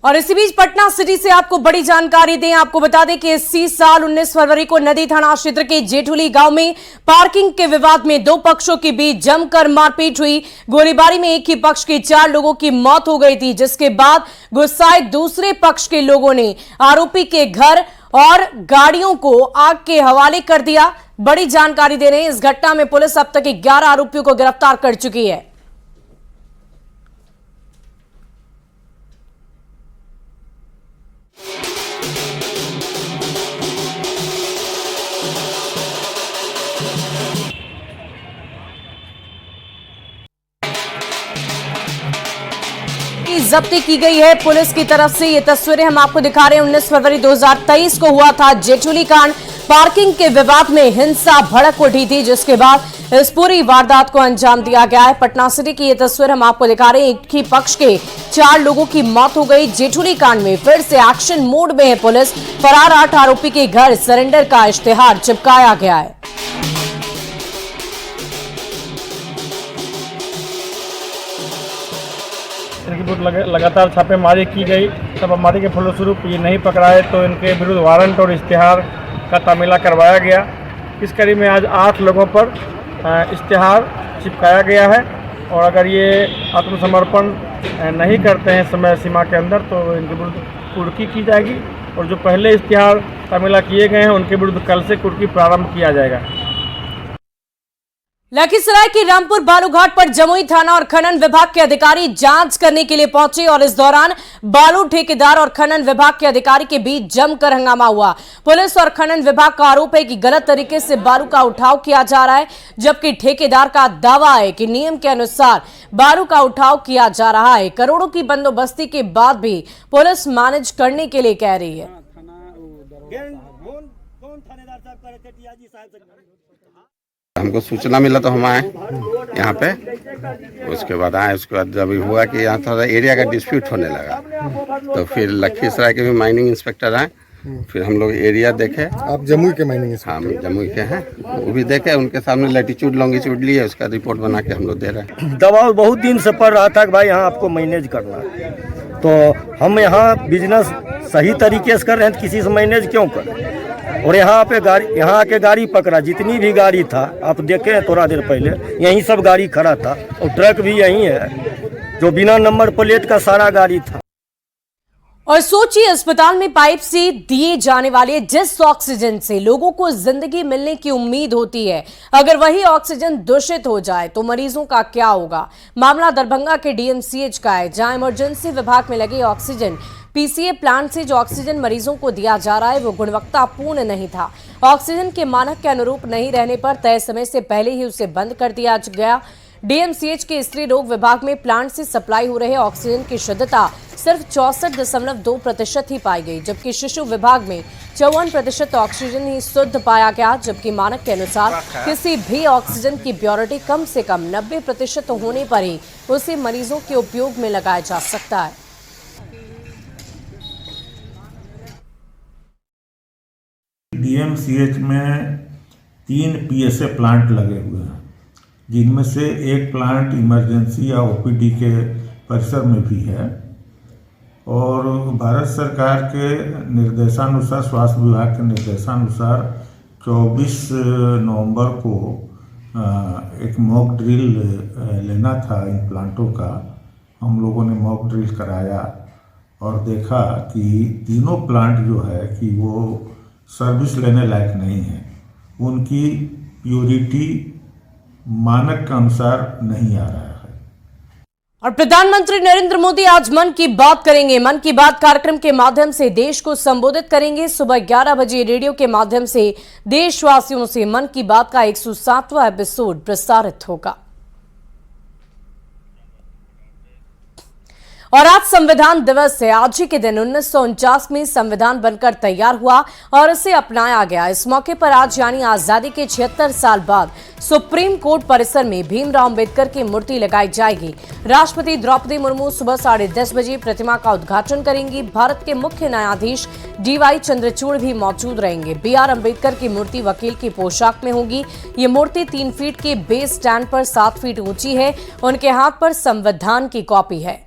और इसी बीच पटना सिटी से आपको बड़ी जानकारी दें। आपको बता दें कि इसी साल 19 फरवरी को नदी थाना क्षेत्र के जेठुली गांव में पार्किंग के विवाद में दो पक्षों के बीच जमकर मारपीट हुई। गोलीबारी में एक ही पक्ष के 4 लोगों की मौत हो गई थी, जिसके बाद गुस्साए दूसरे पक्ष के लोगों ने आरोपी के घर और गाड़ियों को आग के हवाले कर दिया। बड़ी जानकारी दे रहे हैं, इस घटना में पुलिस अब तक 11 आरोपियों को गिरफ्तार कर चुकी है। जब्ती की गई है पुलिस की तरफ से। ये तस्वीरें हम आपको दिखा रहे हैं। 19 फरवरी 2023 को हुआ था जेठुली कांड। पार्किंग के विवाद में हिंसा भड़क उठी थी, जिसके बाद इस पूरी वारदात को अंजाम दिया गया है। पटना सिटी की ये तस्वीर हम आपको दिखा रहे हैं। एक ही पक्ष के 4 लोगों की मौत हो गई। जेठुली कांड में फिर से एक्शन मोड में है पुलिस। फरार 8 आरोपी के घर सरेंडर का इश्तेहार चिपकाया गया है। लगातार छापेमारी की गई। छापेमारी के फलस्वरूप ये नहीं पकड़ाए तो इनके विरुद्ध वारंट और इश्तेहार का तामीला करवाया गया। इस कड़ी में आज 8 लोगों पर इश्तेहार चिपकाया गया है और अगर ये आत्मसमर्पण नहीं करते हैं समय सीमा के अंदर तो इनके विरुद्ध कुर्की की जाएगी और जो पहले इश्तेहार तामीला किए गए हैं उनके विरुद्ध कल से कुर्की प्रारंभ किया जाएगा। लखीसराय की रामपुर बालूघाट पर जमुई थाना और खनन विभाग के अधिकारी जांच करने के लिए पहुंचे और इस दौरान बालू ठेकेदार और खनन विभाग के अधिकारी के बीच जमकर हंगामा हुआ। पुलिस और खनन विभाग का आरोप है कि गलत तरीके से बालू का उठाव किया जा रहा है, जबकि ठेकेदार का दावा है कि नियम के अनुसार बालू का उठाव किया जा रहा है। करोड़ों की बंदोबस्ती के बाद भी पुलिस मैनेज करने के लिए कह रही है। हमको सूचना मिला तो हम आए यहाँ पे। उसके बाद आए, उसके बाद जब हुआ कि यहाँ थोड़ा एरिया का डिस्प्यूट होने लगा तो फिर लखीसराय के भी माइनिंग इंस्पेक्टर आए। फिर हम लोग एरिया देखे। आप जमुई के माइनिंग इंस्पेक्टर? हाँ, जमुई के हैं। वो भी देखे, उनके सामने लैटीट्यूड लॉन्गिट्यूड लिए, उसका रिपोर्ट बना के हम लोग दे रहे हैं। दबाव बहुत दिन से पड़ रहा था कि भाई यहाँ आपको मैनेज करना है, तो हम यहाँ बिजनेस सही तरीके से कर रहे हैं तो किसी से मैनेज क्यों करें। और यहाँ पे गाड़ी, यहाँ आके गाड़ी पकड़ा, जितनी भी गाड़ी था आप देखे थोड़ा देर पहले यहीं सब गाड़ी खड़ा था और ट्रक भी यहीं है जो बिना नंबर प्लेट का सारा गाड़ी था। और सोचिए, अस्पताल में पाइप से दिए जाने वाले जिस ऑक्सीजन से लोगों को जिंदगी मिलने की उम्मीद होती है, अगर वही ऑक्सीजन दूषित हो जाए तो मरीजों का क्या होगा। मामला दरभंगा के डीएमसीएच का है, जहां इमरजेंसी विभाग में लगे ऑक्सीजन पीसीए प्लांट से जो ऑक्सीजन मरीजों को दिया जा रहा है वो गुणवत्तापूर्ण नहीं था। ऑक्सीजन के मानक के अनुरूप नहीं रहने पर तय समय से पहले ही उसे बंद कर दिया गया। डीएमसीएच के स्त्री रोग विभाग में प्लांट से सप्लाई हो रहे ऑक्सीजन की शुद्धता सिर्फ 64.2% ही पाई गई, जबकि शिशु विभाग में 54% ऑक्सीजन ही शुद्ध पाया गया। जबकि मानक के अनुसार किसी भी ऑक्सीजन की प्योरिटी कम से कम 90% होने पर ही उसे मरीजों के उपयोग में लगाया जा सकता है। डीएमसीएच में 3 पीएसए प्लांट लगे हुए हैं, जिनमें से एक प्लांट इमरजेंसी या ओपीडी के परिसर में भी है। और भारत सरकार के निर्देशानुसार, स्वास्थ्य विभाग के निर्देशानुसार 24 नवंबर को एक मॉक ड्रिल लेना था इन प्लांटों का। हम लोगों ने मॉक ड्रिल कराया और देखा कि तीनों प्लांट जो है कि वो सर्विस लेने लायक नहीं है, उनकी प्योरिटी मानक के अनुसार नहीं आ रहा है। और प्रधानमंत्री नरेंद्र मोदी आज मन की बात करेंगे। मन की बात कार्यक्रम के माध्यम से देश को संबोधित करेंगे। सुबह 11 बजे रेडियो के माध्यम से देशवासियों से मन की बात का 107वां एपिसोड प्रसारित होगा। और आज संविधान दिवस है। आज ही के दिन 1949 में संविधान बनकर तैयार हुआ और इसे अपनाया गया। इस मौके पर आज यानी आजादी के 76 साल बाद सुप्रीम कोर्ट परिसर में भीमराव अंबेडकर की मूर्ति लगाई जाएगी। राष्ट्रपति द्रौपदी मुर्मू सुबह 10:30 बजे प्रतिमा का उद्घाटन करेंगी। भारत के मुख्य न्यायाधीश डीवाई चंद्रचूड़ भी मौजूद रहेंगे। बीआर अंबेडकर की मूर्ति वकील की पोशाक में होगी। ये मूर्ति 3 फीट के बेस स्टैंड पर 7 फीट ऊंची है। उनके हाथ पर संविधान की कॉपी है।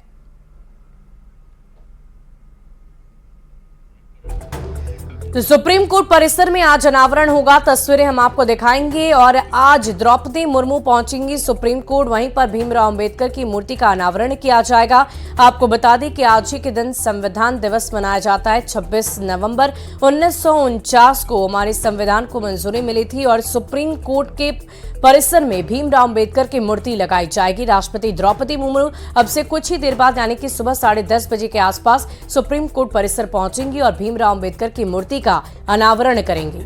तो सुप्रीम कोर्ट परिसर में आज अनावरण होगा, तस्वीरें हम आपको दिखाएंगे। और आज द्रौपदी मुर्मू पहुंचेंगी सुप्रीम कोर्ट, वहीं पर भीमराव अंबेडकर की मूर्ति का अनावरण किया जाएगा। आपको बता दें कि आज ही के दिन संविधान दिवस मनाया जाता है। 26 नवंबर 1949 को हमारे संविधान को मंजूरी मिली थी और सुप्रीम कोर्ट के परिसर में भीमराव अंबेडकर की मूर्ति लगाई जाएगी। राष्ट्रपति द्रौपदी मुर्मू अब से कुछ ही देर बाद यानी कि सुबह 10:30 बजे के आसपास सुप्रीम कोर्ट परिसर पहुंचेंगी और भीमराव अंबेडकर की मूर्ति का अनावरण करेंगी।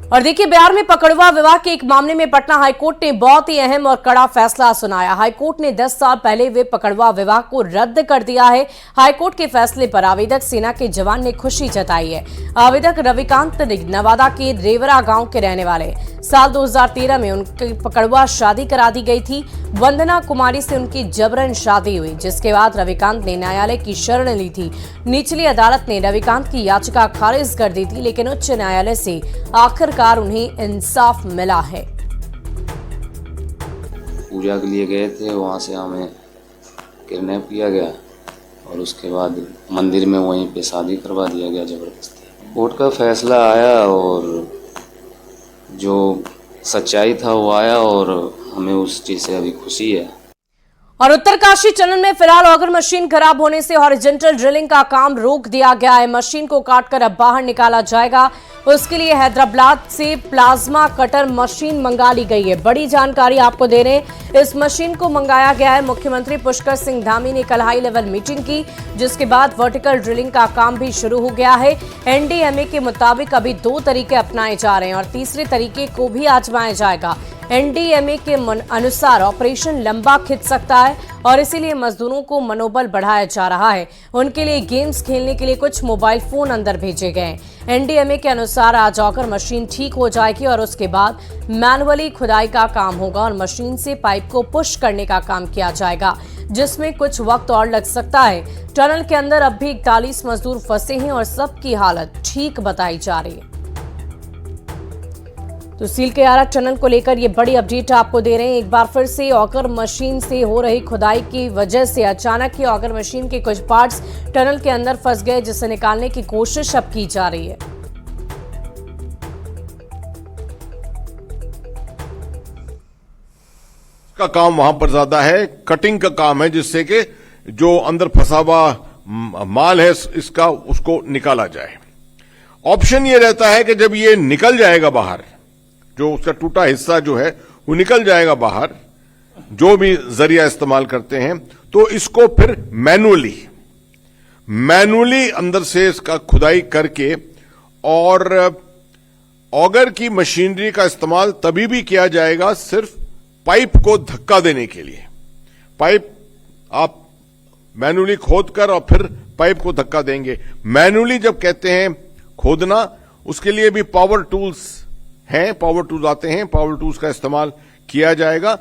और देखिए, बिहार में पकड़वा विवाह के एक मामले में पटना हाईकोर्ट ने बहुत ही अहम और कड़ा फैसला सुनाया। हाईकोर्ट ने 10 साल पहले हुए पकड़वा विवाह को रद्द कर दिया है। हाईकोर्ट के फैसले पर आवेदक सेना के जवान ने खुशी जताई है। आवेदक रविकांत नवादा के रेवरा गांव के रहने वाले। साल 2013 में उनकी पकड़वा शादी करा दी गई थी। वंदना कुमारी से उनकी जबरन शादी हुई, जिसके बाद रविकांत ने न्यायालय की शरण ली थी। निचली अदालत ने रविकांत की याचिका खारिज कर दी थी, लेकिन उच्च न्यायालय से आखिरकार उन्हें इंसाफ मिला है। पूजा के लिए गए थे, वहाँ से हमें किडनैप किया गया और उसके बाद मंदिर में वहीं पे शादी करवा दिया गया जबरदस्ती। कोर्ट का फैसला आया और जो सच्चाई था वो आया और हमें उस चीज़ से अभी खुशी है। और उत्तरकाशी टनल में फिलहाल ऑगर मशीन खराब होने से हॉरिजॉन्टल ड्रिलिंग का काम रोक दिया गया है। मशीन को काटकर अब बाहर निकाला जाएगा। उसके लिए हैदराबाद से प्लाज्मा कटर मशीन मंगा ली गई है। बड़ी जानकारी आपको दे रहे हैं, इस मशीन को मंगाया गया है। मुख्यमंत्री पुष्कर सिंह धामी ने कल हाई लेवल मीटिंग की, जिसके बाद वर्टिकल ड्रिलिंग का काम भी शुरू हो गया है। एनडीएमए के मुताबिक अभी 2 तरीके अपनाए जा रहे हैं और तीसरे तरीके को भी आजमाया जाएगा। एनडीएमए के अनुसार ऑपरेशन लंबा खिंच सकता है और इसीलिए मजदूरों को मनोबल बढ़ाया जा रहा है। उनके लिए गेम्स खेलने के लिए कुछ मोबाइल फोन अंदर भेजे गए। एनडीएमए के अनुसार आज ऑगर मशीन ठीक हो जाएगी और उसके बाद मैनुअली खुदाई का काम होगा और मशीन से पाइप को पुश करने का काम किया जाएगा, जिसमें कुछ वक्त और लग सकता है। टनल के अंदर अब भी 41 मजदूर फंसे हैं और सबकी हालत ठीक बताई जा रही है। तो सील के आरा टनल को लेकर ये बड़ी अपडेट आपको दे रहे हैं। एक बार फिर से ऑगर मशीन से हो रही खुदाई की वजह से अचानक ही ऑगर मशीन के कुछ पार्ट्स टनल के अंदर फंस गए, जिसे निकालने की कोशिश अब की जा रही है। का काम वहां पर ज्यादा है, कटिंग का काम है, जिससे कि जो अंदर फंसा हुआ माल है इसका उसको निकाला जाए। ऑप्शन ये रहता है कि जब ये निकल जाएगा बाहर, जो उसका टूटा हिस्सा जो है वो निकल जाएगा बाहर, जो भी जरिया इस्तेमाल करते हैं, तो इसको फिर मैनुअली अंदर से इसका खुदाई करके और ऑगर की मशीनरी का इस्तेमाल तभी भी किया जाएगा सिर्फ पाइप को धक्का देने के लिए। पाइप आप मैनुअली खोदकर और फिर पाइप को धक्का देंगे। मैनुअली जब कहते हैं खोदना, उसके लिए भी पावर टूल्स हैं, पावर टूल्स आते हैं, पावर टूल्स का इस्तेमाल किया जाएगा।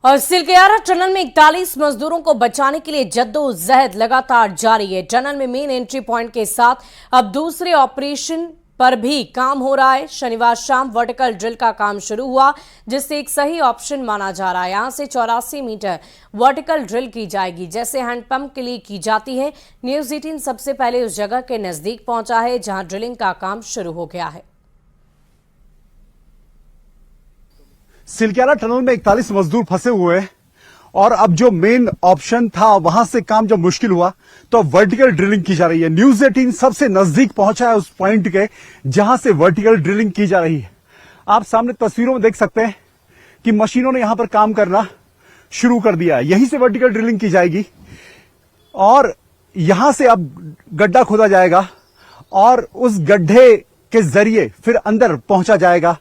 और सिलकेयारा टनल में 41 मजदूरों को बचाने के लिए जद्दोजहद लगातार जारी है। टनल में मेन एंट्री पॉइंट के साथ अब दूसरे ऑपरेशन पर भी काम हो रहा है। शनिवार शाम वर्टिकल ड्रिल का काम शुरू हुआ, जिससे एक सही ऑप्शन माना जा रहा है। यहां से 84 मीटर वर्टिकल ड्रिल की जाएगी, जैसे हैंडपंप के लिए की जाती है। न्यूज 18 सबसे पहले उस जगह के नजदीक पहुंचा है जहां ड्रिलिंग का काम शुरू हो गया है। सिलकेयारा टनल में 41 मजदूर फंसे हुए हैं और अब जो मेन ऑप्शन था वहां से काम जब मुश्किल हुआ तो वर्टिकल ड्रिलिंग की जा रही है। न्यूज 18 सबसे नजदीक पहुंचा है उस पॉइंट के जहां से वर्टिकल ड्रिलिंग की जा रही है। आप सामने तस्वीरों में देख सकते हैं कि मशीनों ने यहां पर काम करना शुरू कर दिया है। यहीं से वर्टिकल ड्रिलिंग की जाएगी और यहां से अब गड्ढा खोदा जाएगा और उस गड्ढे के जरिए फिर अंदर पहुंचा जाएगा।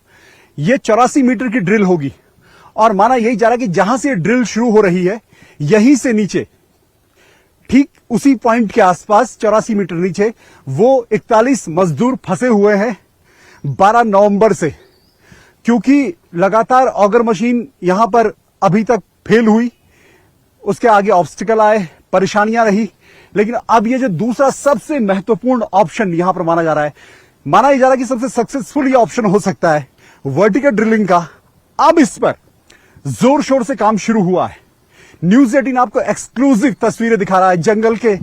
ये 84 मीटर की ड्रिल होगी और माना यही जा रहा है कि जहां से ड्रिल शुरू हो रही है यहीं से नीचे ठीक उसी पॉइंट के आसपास 84 मीटर नीचे वो 41 मजदूर फंसे हुए हैं 12 नवंबर से, क्योंकि लगातार ऑगर मशीन यहां पर अभी तक फेल हुई, उसके आगे ऑब्स्टिकल आए, परेशानियां रही। लेकिन अब ये जो दूसरा सबसे महत्वपूर्ण ऑप्शन यहां पर माना जा रहा है, माना जा रहा है कि सबसे सक्सेसफुल ये ऑप्शन हो सकता है वर्टिकल ड्रिलिंग का। अब इस पर जोर शोर से काम शुरू हुआ है। न्यूज 18 आपको एक्सक्लूसिव तस्वीरें दिखा रहा है जंगल के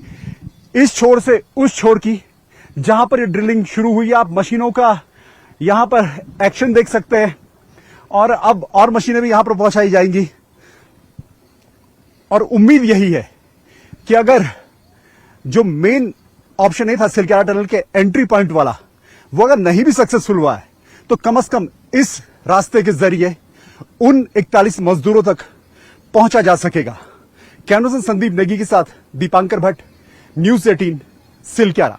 इस छोर से उस छोर की, जहां पर ये ड्रिलिंग शुरू हुई, आप मशीनों का यहां पर एक्शन देख सकते हैं और अब और मशीनें भी यहां पर पहुंचाई जाएंगी। और उम्मीद यही है कि अगर जो मेन ऑप्शन ये था सिलक्यारा टनल के एंट्री पॉइंट वाला, वो अगर नहीं भी सक्सेसफुल हुआ है तो कम से कम इस रास्ते के जरिए उन 41 मजदूरों तक पहुंचा जा सकेगा। कैमरा पर्सन संदीप नेगी के साथ दीपांकर भट्ट, न्यूज 18, सिलक्यारा।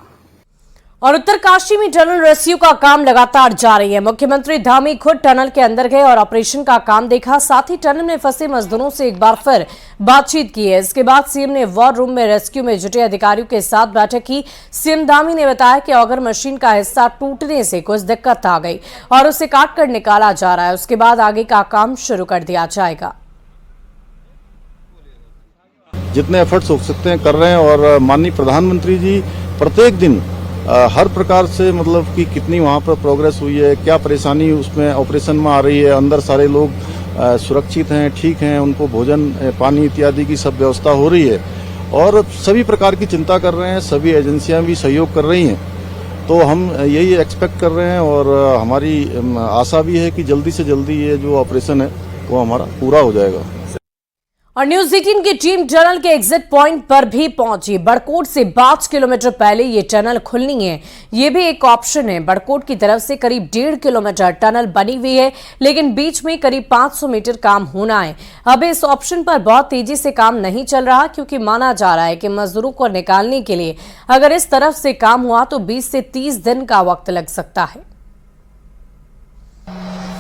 और उत्तरकाशी में टनल रेस्क्यू का काम लगातार जारी है। मुख्यमंत्री धामी खुद टनल के अंदर गए और ऑपरेशन का काम देखा, साथ ही टनल में फंसे मजदूरों से एक बार फिर बातचीत की है। इसके बाद सीएम ने वॉर रूम में रेस्क्यू में जुटे अधिकारियों के साथ बैठक की। सीएम धामी ने बताया कि ऑगर मशीन का हिस्सा टूटने से कुछ दिक्कत आ गई और उसे काट कर निकाला जा रहा है। उसके बाद आगे का काम शुरू कर दिया जाएगा। जितने एफर्ट्स हो सकते हैं कर रहे हैं और माननीय प्रधानमंत्री जी प्रत्येक दिन हर प्रकार से मतलब कि कितनी वहाँ पर प्रोग्रेस हुई है, क्या परेशानी उसमें ऑपरेशन में आ रही है, अंदर सारे लोग सुरक्षित हैं, ठीक हैं, उनको भोजन पानी इत्यादि की सब व्यवस्था हो रही है और सभी प्रकार की चिंता कर रहे हैं। सभी एजेंसियां भी सहयोग कर रही हैं, तो हम यही एक्सपेक्ट कर रहे हैं और हमारी आशा भी है कि जल्दी से जल्दी ये जो ऑपरेशन है वो हमारा पूरा हो जाएगा। और न्यूज 18 की टीम टनल के एग्जिट पॉइंट पर भी पहुंची। बड़कोट से 5 किलोमीटर पहले ये टनल खुलनी है, ये भी एक ऑप्शन है। बड़कोट की तरफ से करीब 1.5 किलोमीटर टनल बनी हुई है, लेकिन बीच में करीब 500 मीटर काम होना है। अब इस ऑप्शन पर बहुत तेजी से काम नहीं चल रहा, क्योंकि माना जा रहा है कि मजदूरों को निकालने के लिए अगर इस तरफ से काम हुआ तो 20 से 30 दिन का वक्त लग सकता है।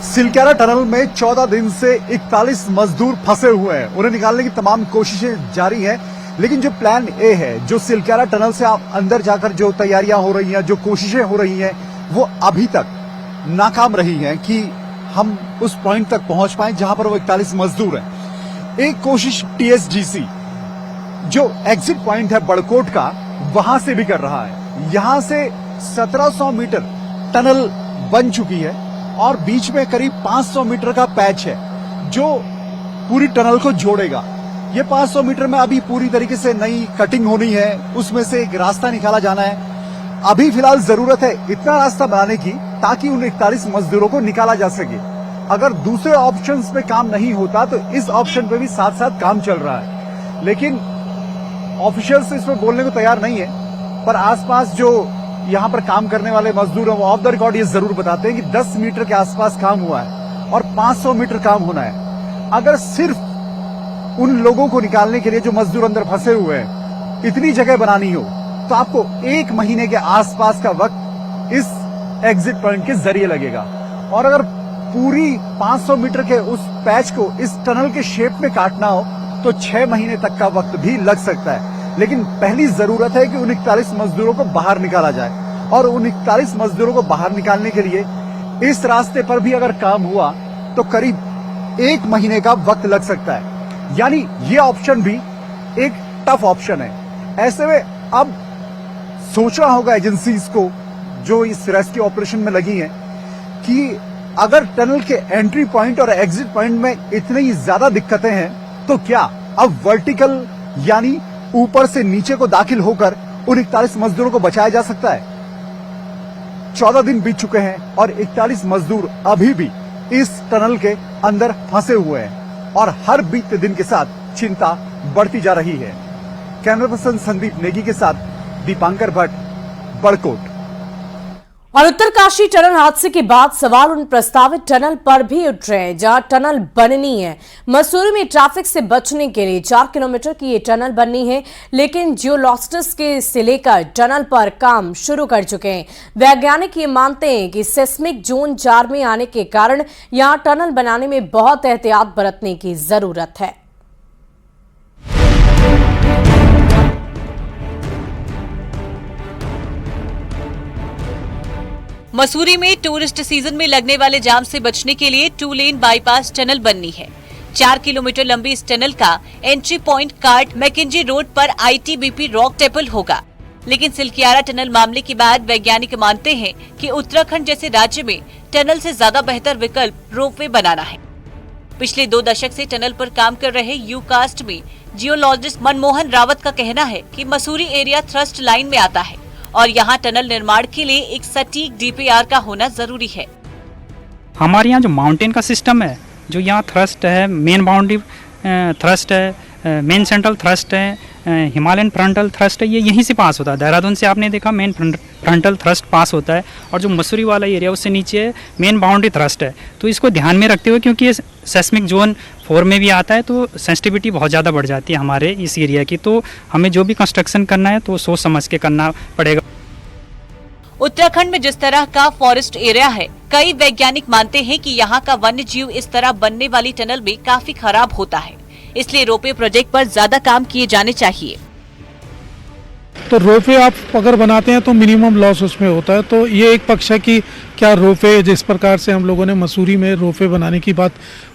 सिलक्यारा टनल में 14 दिन से 41 मजदूर फंसे हुए हैं। उन्हें निकालने की तमाम कोशिशें जारी हैं, लेकिन जो प्लान ए है, जो सिलक्यारा टनल से आप अंदर जाकर जो तैयारियां हो रही हैं, जो कोशिशें हो रही हैं, वो अभी तक नाकाम रही हैं कि हम उस पॉइंट तक पहुंच पाए जहां पर वो 41 मजदूर हैं। एक कोशिश टीएसजीसी जो एग्जिट पॉइंट है बड़कोट का, वहां से भी कर रहा है। यहां से 1700 मीटर टनल बन चुकी है और बीच में करीब 500 मीटर का पैच है जो पूरी टनल को जोड़ेगा। ये 500 मीटर में अभी पूरी तरीके से नई कटिंग होनी है, उसमें से एक रास्ता निकाला जाना है। अभी फिलहाल जरूरत है इतना रास्ता बनाने की ताकि उन 41 मजदूरों को निकाला जा सके। अगर दूसरे ऑप्शंस पे काम नहीं होता तो इस ऑप्शन पे भी साथ साथ काम चल रहा है, लेकिन ऑफिशियल्स इसमें बोलने को तैयार नहीं है। पर आसपास जो यहाँ पर काम करने वाले मजदूर हैं वो ऑफ द रिकॉर्ड ये जरूर बताते हैं कि 10 मीटर के आसपास काम हुआ है और 500 मीटर काम होना है। अगर सिर्फ उन लोगों को निकालने के लिए जो मजदूर अंदर फंसे हुए हैं इतनी जगह बनानी हो तो आपको 1 महीने के आसपास का वक्त इस एग्जिट पॉइंट के जरिए लगेगा। और अगर पूरी 500 मीटर के उस पैच को इस टनल के शेप में काटना हो तो 6 महीने तक का वक्त भी लग सकता है। लेकिन पहली जरूरत है कि उन 41 मजदूरों को बाहर निकाला जाए और उन 41 मजदूरों को बाहर निकालने के लिए इस रास्ते पर भी अगर काम हुआ तो करीब 1 महीने का वक्त लग सकता है। यानी ये ऑप्शन भी एक टफ ऑप्शन है। ऐसे में अब सोचना होगा एजेंसीज को जो इस रेस्क्यू ऑपरेशन में लगी हैं कि अगर टनल के एंट्री पॉइंट और एग्जिट पॉइंट में इतनी ज्यादा दिक्कतें हैं तो क्या अब वर्टिकल यानी ऊपर से नीचे को दाखिल होकर उन 41 मजदूरों को बचाया जा सकता है। 14 दिन बीत चुके हैं और 41 मजदूर अभी भी इस टनल के अंदर फंसे हुए हैं और हर बीतते दिन के साथ चिंता बढ़ती जा रही है। कैमरा पर्सन संदीप नेगी के साथ दीपांकर भट्ट, बड़कोट। और उत्तरकाशी टनल हादसे के बाद सवाल उन प्रस्तावित टनल पर भी उठ रहे हैं जहां टनल बननी है। मसूरी में ट्रैफिक से बचने के लिए 4 किलोमीटर की ये टनल बननी है, लेकिन जियोलॉजिस्ट के से लेकर टनल पर काम शुरू कर चुके हैं। वैज्ञानिक ये मानते हैं कि सेस्मिक जोन 4 में आने के कारण यहां टनल बनाने में बहुत एहतियात बरतने की जरूरत है। मसूरी में टूरिस्ट सीजन में लगने वाले जाम से बचने के लिए 2 लेन बाईपास टनल बननी है। 4 किलोमीटर लंबी इस टनल का एंट्री पॉइंट कार्ड मैकेंजी रोड पर आईटीबीपी रॉक टेबल होगा। लेकिन सिलक्यारा टनल मामले के बाद वैज्ञानिक मानते हैं कि उत्तराखंड जैसे राज्य में टनल से ज्यादा बेहतर विकल्प रोपवे बनाना है। पिछले 2 दशक से टनल पर काम कर रहे यूकास्ट में जियोलॉजिस्ट मनमोहन रावत का कहना है कि मसूरी एरिया थ्रस्ट लाइन में आता है और यहाँ टनल निर्माण के लिए एक सटीक DPR का होना जरूरी है। हमारे यहाँ जो माउंटेन का सिस्टम है, जो यहाँ थ्रस्ट है, मेन बाउंड्री थ्रस्ट है, मेन सेंट्रल थ्रस्ट है, हिमालयन फ्रंटल थ्रस्ट है, ये यहीं से पास होता है। देहरादून से आपने देखा मेन फ्रंटल थ्रस्ट पास होता है, और जो मसूरी वाला एरिया उससे नीचे मेन बाउंड्री थ्रस्ट है। तो इसको ध्यान में रखते हुए, क्योंकि ये सेस्मिक जोन 4 में भी आता है, तो सेंसिटिविटी बहुत ज़्यादा बढ़ जाती है हमारे इस एरिया की। तो हमें जो भी कंस्ट्रक्शन करना है तो सोच समझ के करना पड़ेगा। उत्तराखंड में जिस तरह का फॉरेस्ट एरिया है, कई वैज्ञानिक मानते हैं कि यहाँ का वन्य जीव इस तरह बनने वाली टनल में काफी खराब होता है, इसलिए रोपवे प्रोजेक्ट पर ज्यादा काम किए जाने चाहिए। तो रोपवे आप अगर बनाते हैं तो मिनिमम लॉस उसमें होता है। तो ये एक पक्ष है कि क्या रोपवे, जिस प्रकार से हम लोगों ने मसूरी में रोपवे बनाने की बात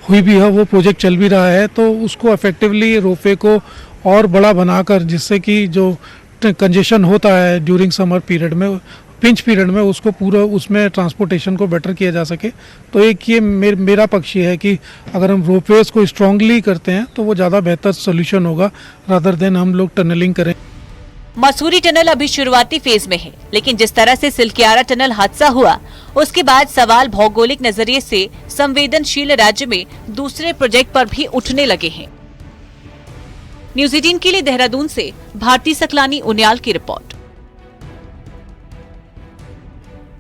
हुई भी है, वो प्रोजेक्ट चल भी रहा है, तो उसको इफेक्टिवली रोपवे को और बड़ा बनाकर, जिससे कि जो कंजेशन होता है ड्यूरिंग समर पीरियड में, पिंच पीरियड में, उसको पूरा उसमें ट्रांसपोर्टेशन को बेटर किया जा सके। तो एक ये मेरा पक्ष ये है कि अगर हम रोपवेज को स्ट्रांगली करते हैं तो वो ज़्यादा बेहतर सोल्यूशन होगा, रादर देन हम लोग टनलिंग करें। मसूरी टनल अभी शुरुआती फेज में है, लेकिन जिस तरह से सिलक्यारा टनल हादसा हुआ, उसके बाद सवाल भौगोलिक नजरिए से संवेदनशील राज्य में दूसरे प्रोजेक्ट पर भी उठने लगे हैं। न्यूज़ 18 के लिए देहरादून से भारती सकलानी उनियाल की रिपोर्ट।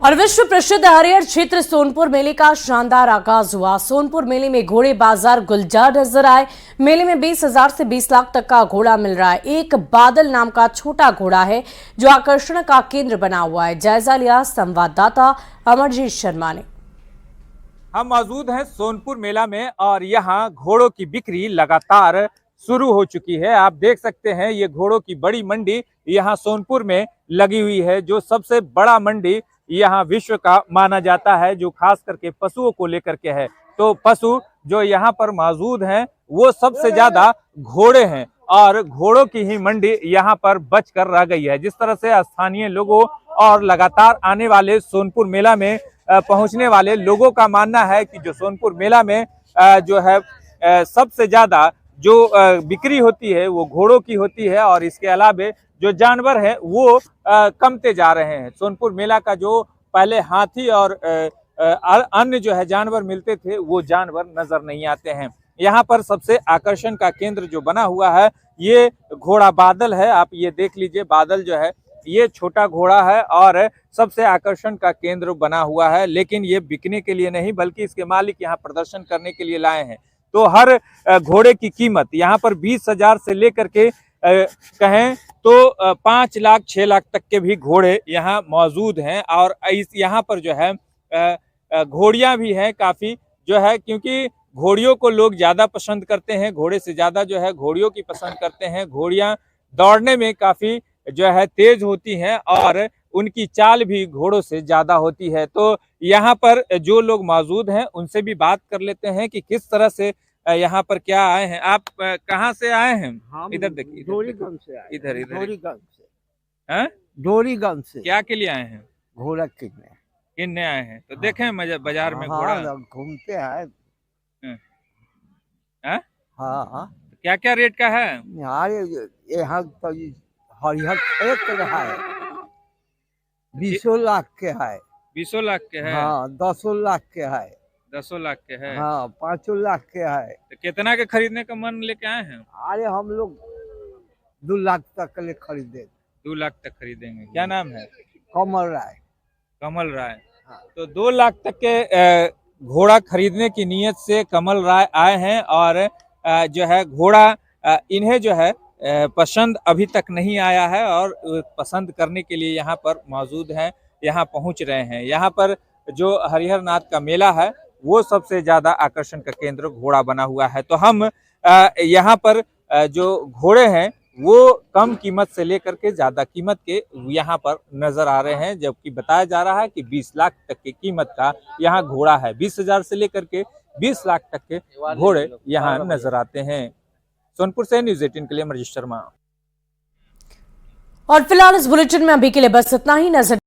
और विश्व प्रसिद्ध हरिहर क्षेत्र सोनपुर मेले का शानदार आगाज हुआ। सोनपुर मेले में घोड़े बाजार गुलजार नजर आए। मेले में 20,000 से 20 लाख तक का घोड़ा मिल रहा है। एक बादल नाम का छोटा घोड़ा है जो आकर्षण का केंद्र बना हुआ है। जायजा लिया संवाददाता अमरजीत शर्मा ने। हम मौजूद हैं सोनपुर मेला में और यहाँ घोड़ों की बिक्री लगातार शुरू हो चुकी है। आप देख सकते हैं ये घोड़ों की बड़ी मंडी यहाँ सोनपुर में लगी हुई है, जो सबसे बड़ा मंडी यहाँ विश्व का माना जाता है, जो खास करके पशुओं को लेकर के है। तो पशु जो यहाँ पर मौजूद हैं वो सबसे ज्यादा घोड़े हैं, और घोड़ों की ही मंडी यहाँ पर बच कर रह गई है। जिस तरह से स्थानीय लोगों और लगातार आने वाले सोनपुर मेला में पहुँचने वाले लोगों का मानना है कि जो सोनपुर मेला में जो है सबसे ज्यादा जो बिक्री होती है वो घोड़ों की होती है, और इसके अलावा जो जानवर हैं वो कमते जा रहे हैं। सोनपुर मेला का जो पहले हाथी और अन्य जो है जानवर मिलते थे, वो जानवर नजर नहीं आते हैं। यहाँ पर सबसे आकर्षण का केंद्र जो बना हुआ है ये घोड़ा बादल है। आप ये देख लीजिए, बादल जो है ये छोटा घोड़ा है और सबसे आकर्षण का केंद्र बना हुआ है। लेकिन ये बिकने के लिए नहीं, बल्कि इसके मालिक यहाँ प्रदर्शन करने के लिए लाए हैं। तो हर घोड़े की कीमत यहाँ पर 20,000 से लेकर के कहें तो 5 लाख 6 लाख तक के भी घोड़े यहाँ मौजूद हैं। और इस यहाँ पर जो है घोड़ियाँ भी हैं काफ़ी, जो है क्योंकि घोड़ियों को लोग ज़्यादा पसंद करते हैं, घोड़े से ज़्यादा जो है घोड़ियों की पसंद करते हैं। घोड़ियाँ दौड़ने में काफ़ी जो है तेज होती हैं और उनकी चाल भी घोड़ों से ज़्यादा होती है। तो यहाँ पर जो लोग मौजूद हैं उनसे भी बात कर लेते हैं कि किस तरह से यहाँ पर क्या आए हैं। आप कहाँ से आए हैं? इधर देखिए, डोरीगंज से आए। इधर डोरीगंज से। हैं? डोरीगंज से। क्या के लिए आए हैं? घोड़ा किनने आए हैं। तो देखें बाजार में घोड़ा घूमते हैं। हाँ, क्या क्या रेट का है? यहाँ तो हरिहर एक रहा है 20 लाख के है। 20 लाख के है? हाँ, 10 लाख के है। 10 लाख के है? हाँ, 5 लाख के है। तो कितना के खरीदने का मन लेके आए हैं? अरे हम लोग 2 लाख तक के लिए खरीदे। 2 लाख तक खरीदेंगे। क्या नाम है? कमल राय। कमल राय। हाँ। तो 2 लाख तक के घोड़ा खरीदने की नीयत से कमल राय आए हैं, और जो है घोड़ा इन्हें जो है पसंद अभी तक नहीं आया है, और पसंद करने के लिए यहाँ पर मौजूद हैं, यहाँ पहुँच रहे हैं। यहाँ पर जो हरिहर नाथ का मेला है वो सबसे ज़्यादा आकर्षण का केंद्र घोड़ा बना हुआ है। तो हम यहाँ पर जो घोड़े हैं वो कम कीमत से लेकर के ज़्यादा कीमत के यहाँ पर नज़र आ रहे हैं, जबकि बताया जा रहा है कि 20 लाख तक की कीमत का यहाँ घोड़ा है। 20,000 से लेकर के 20 लाख तक के घोड़े यहाँ नजर आते हैं। सोनपुर से न्यूज़ 18 के लिए अमरजीत शर्मा। और फिलहाल इस बुलेटिन में अभी के लिए बस इतना ही। नजर